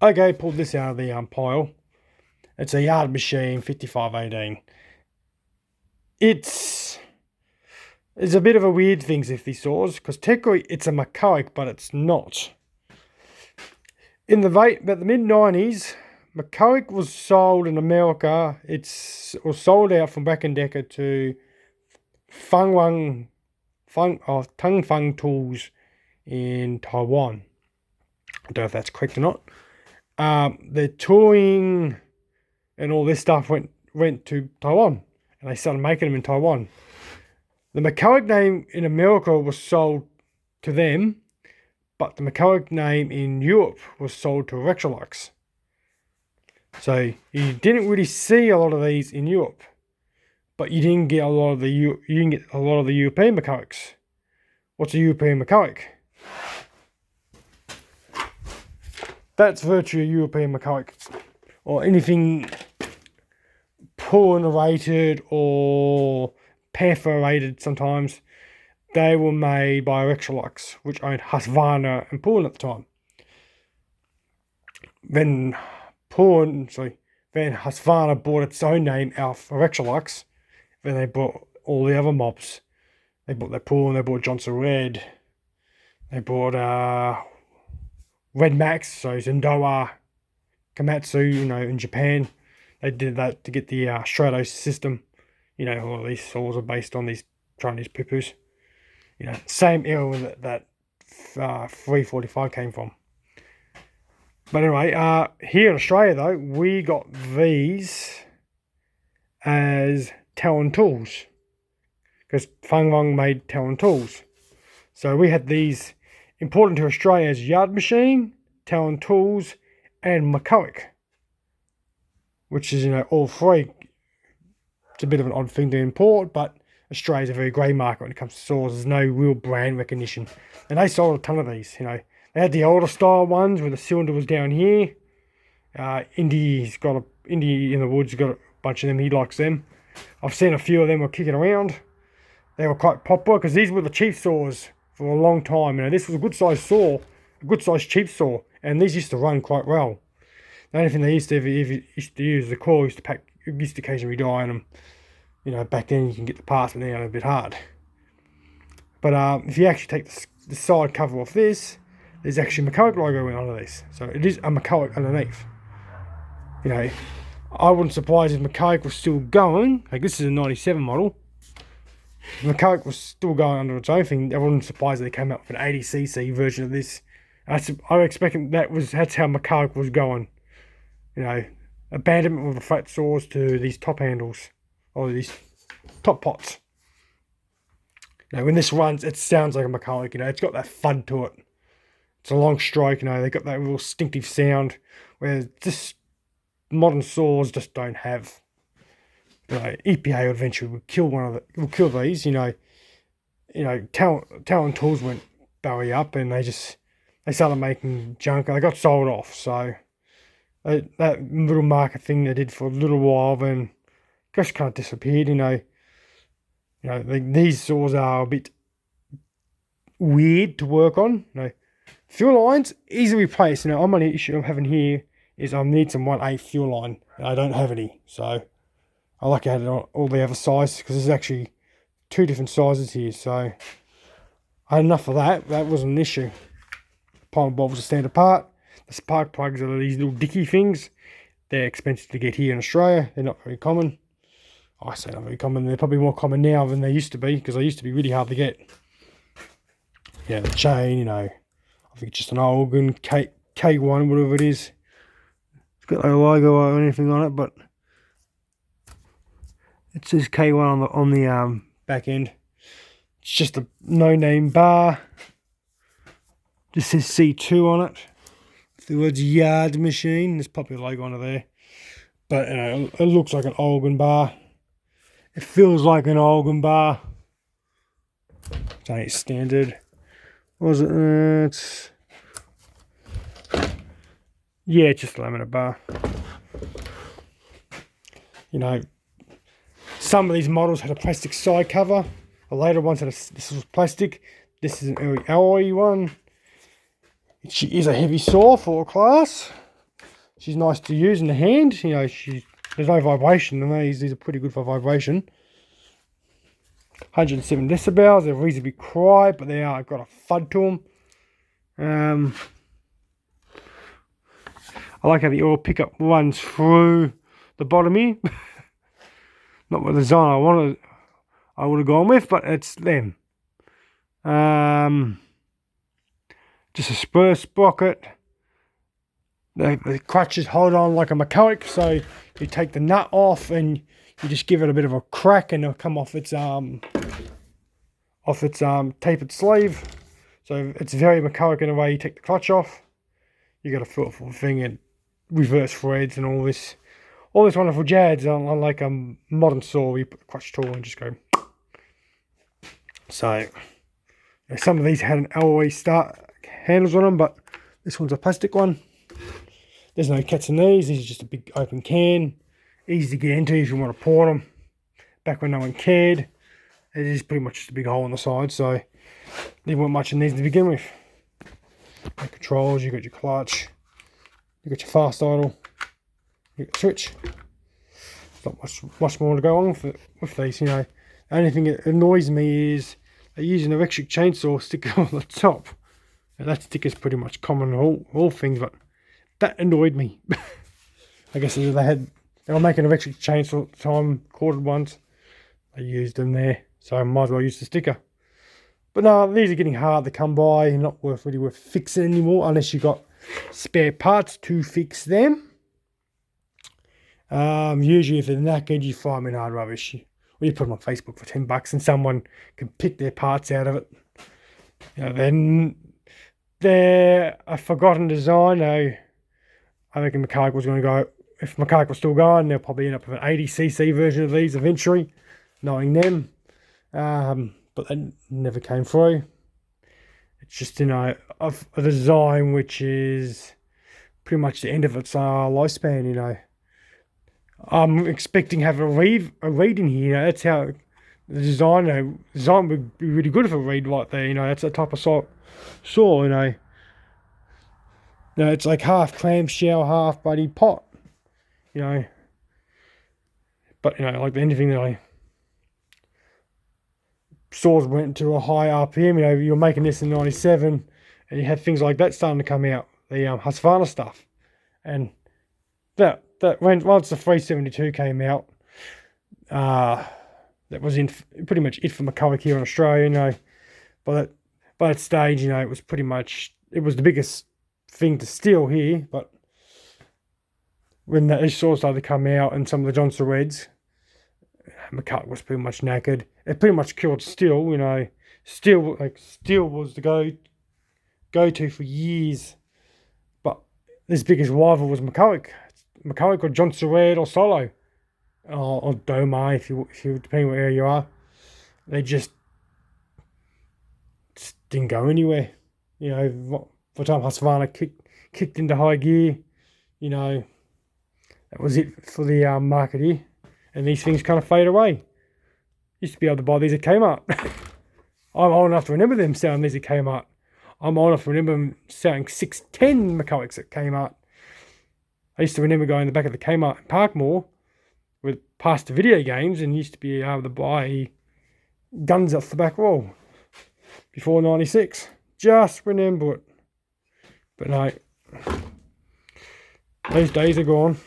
Okay, pulled this out of the pile. It's a Yard Machine 5518. It's a bit of a weird thing with these saws, because technically it's a McCulloch, but it's not. In the about the mid-90s, McCulloch was sold in America. It was sold out from Black & Decker to Tung Fung Tools in Taiwan. I don't know if that's correct or not. The tooling and all this stuff went to Taiwan, and they started making them in Taiwan. The McCulloch name in America was sold to them, but the McCulloch name in Europe was sold to McCullochs. So you didn't really see a lot of these in Europe, but you didn't get a lot of the European McCullochs. What's a European McCulloch? That's virtually a European McCulloch, or anything pull-rated or perforated sometimes. They were made by McCullochs, which owned Husqvarna and Pullen at the time. Then Husqvarna bought its own name out for McCullochs. Then they bought all the other mobs. They bought their Pullen, they bought Johnson Red, they bought Red Max, so Zendoa, Komatsu, in Japan. They did that to get the Stratos system. All these saws are based on these Chinese poo-poos. Same era that 345 came from. But anyway, here in Australia though, we got these as Talon tools, because Fung Wang made Talon tools. So we had these imported to Australia as Yard Machine, Talon tools, and McCulloch, which is all three. It's a bit of an odd thing to import, but Australia's a very grey market when it comes to saws. There's no real brand recognition, and they sold a ton of these. They had the older style ones where the cylinder was down here. Indy in the woods got a bunch of them. He likes them. I've seen a few of them were kicking around. They were quite popular because these were the cheap saws for a long time. This was a good size saw, a good size cheap saw, and these used to run quite well. The only thing they used to use, the coil used to occasionally die on them. Back then you can get the parts, but now they're a bit hard. But if you actually take the side cover off this, there's actually a McCulloch logo under this. So it is a McCulloch underneath. I wouldn't surprise if McCulloch was still going. Like, this is a 97 model. If McCulloch was still going under its own thing, I wouldn't surprise if they came out with an 80cc version of this. I expect that's how McCulloch was going. Abandonment with the flat saws to these top handles, or these top pots. When this runs, it sounds like a McCulloch. It's got that thud to it. It's a long stroke. They got that real distinctive sound, where just modern saws just don't have. EPA eventually will kill these. Talon tools went belly up, and they started making junk, and they got sold off. So that little market thing they did for a little while, then just kind of disappeared. These saws are a bit weird to work on. Fuel lines easily replaced. I'm on an issue I'm having here is I need some 1/8 fuel line, and I don't have any. So I like to add all the other sizes, because there's actually 2 different sizes here. So I had enough of that. That wasn't an issue. Pine bulbs are standard part. The spark plugs are these little dicky things. They're expensive to get here in Australia. They're not very common. I say not very common. They're probably more common now than they used to be, because they used to be really hard to get. The chain, I think it's just an Olgan K1, whatever it is. It's got no logo or anything on it, but it says K1 on the back end. It's just a no-name bar. Just says C2 on it. The words Yard Machine. There's probably a logo on it there. But it looks like an Olgan bar. It feels like an Olgan bar. It's only standard. What was it? It's just a laminate bar. Some of these models had a plastic side cover. The later ones this was plastic. This is an early alloy one. It is a heavy saw for a class. She's nice to use in the hand. You know, there's no vibration, and these are pretty good for vibration. 107 decibels. They're reasonably quiet, but they are got a thud to them. I like how the oil pickup runs through the bottom here. Not what the design I would have gone with, but it's them. Just a spur sprocket. The crutches hold on like a McCulloch, so you take the nut off and you just give it a bit of a crack, and it'll come off its tapered sleeve. So it's very McCulloch in a way. You take the clutch off, you got a thoughtful thing and reverse threads and all this wonderful jazz. Unlike a modern saw, where you put the clutch tool and just go. So some of these had an alloy start handles on them, but this one's a plastic one. There's no cats in these. These are just a big open can, easy to get into if you want to pour them. Back when no one cared, it is pretty much just a big hole on the side, so there weren't much in these to begin with. The controls, you got your clutch, you got your fast idle, you got switch. There's not much more to go on with these. You know, the only thing that annoys me is they use an electric chainsaw sticker on the top. Now, that sticker's pretty much common in all things, but that annoyed me. I guess they were making electric chainsaw at the time, corded ones. They used them there, so I might as well use the sticker. But no, these are getting hard to come by and not really worth fixing anymore, unless you've got spare parts to fix them. Usually if they're knackered, you find them in hard rubbish. Or you put them on Facebook for $10 and someone can pick their parts out of it. You know, then they're a forgotten design. I reckon McCulloch was going to go, if McCulloch was still going, they'll probably end up with an 80cc version of these eventually, knowing them. But they never came through. It's just, you know, a design which is pretty much the end of its lifespan, you know. I'm expecting to have a reed in here, you know. That's how the design would be really good if a reed like there, you know. That's a type of saw, you know. You know, it's like half clamshell, half bloody pot, you know. But, you know, like anything that saws went to a high RPM, you know, you're making this in 97 and you had things like that starting to come out, the Husqvarna stuff. And that once the 372 came out, that was pretty much it for McCulloch here in Australia, you know. By that stage, you know, it was the biggest thing to steal here. But when these saws started to come out and some of the Johnson Reds, McCulloch was pretty much knackered. It pretty much killed Steel, you know. Steel was the go-to for years. But his biggest rival was McCulloch. McCulloch or Johnson Red or Solo. Or Doma, if you depending on where you are. They just didn't go anywhere. You know, by the time Husqvarna kicked into high gear, you know, that was it for the market here. And these things kind of fade away. Used to be able to buy these at Kmart. I'm old enough to remember them selling these at Kmart. I'm old enough to remember them selling 610 McCullochs at Kmart. I used to remember going in the back of the Kmart in Parkmore with past the video games and used to be able to buy guns off the back wall before 96. Just remember it. But no, those days are gone.